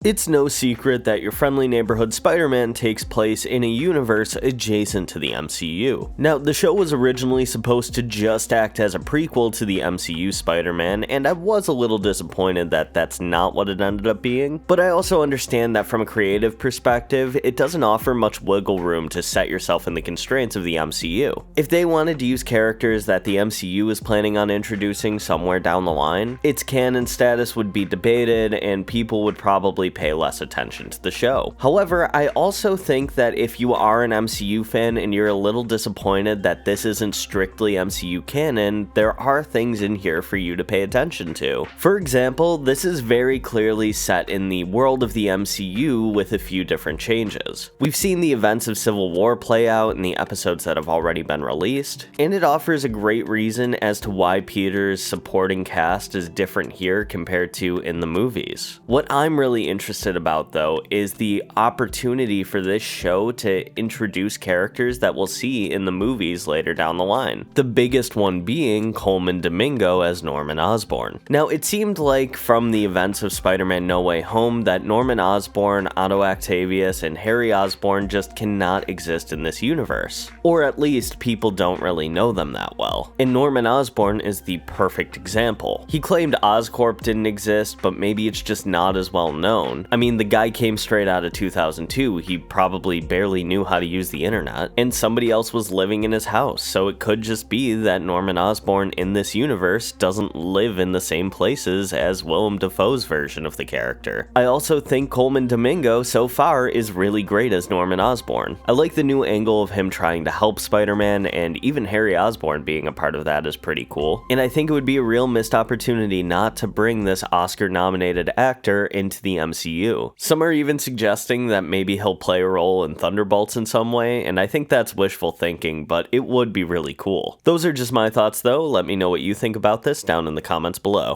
It's no secret that your friendly neighborhood Spider-Man takes place in a universe adjacent to the MCU. Now, the show was originally supposed to just act as a prequel to the MCU Spider-Man, and I was a little disappointed that that's not what it ended up being, but I also understand that from a creative perspective, it doesn't offer much wiggle room to set yourself in the constraints of the MCU. If they wanted to use characters that the MCU is planning on introducing somewhere down the line, its canon status would be debated, and people would probably pay less attention to the show. However, I also think that if you are an MCU fan and you're a little disappointed that this isn't strictly MCU canon, there are things in here for you to pay attention to. For example, this is very clearly set in the world of the MCU with a few different changes. We've seen the events of Civil War play out in the episodes that have already been released, and it offers a great reason as to why Peter's supporting cast is different here compared to in the movies. What I'm really interested about though is the opportunity for this show to introduce characters that we'll see in the movies later down the line. The biggest one being Coleman Domingo as Norman Osborn. Now, it seemed like from the events of Spider-Man No Way Home that Norman Osborn, Otto Octavius, and Harry Osborn just cannot exist in this universe. Or at least people don't really know them that well. And Norman Osborn is the perfect example. He claimed Oscorp didn't exist, but maybe it's just not as well known. I mean, the guy came straight out of 2002, he probably barely knew how to use the internet, and somebody else was living in his house, so it could just be that Norman Osborn in this universe doesn't live in the same places as Willem Dafoe's version of the character. I also think Coleman Domingo so far is really great as Norman Osborn. I like the new angle of him trying to help Spider-Man, and even Harry Osborn being a part of that is pretty cool, and I think it would be a real missed opportunity not to bring this Oscar-nominated actor into the MCU. Some are even suggesting that maybe he'll play a role in Thunderbolts in some way, and I think that's wishful thinking, but it would be really cool. Those are just my thoughts though. Let me know what you think about this down in the comments below.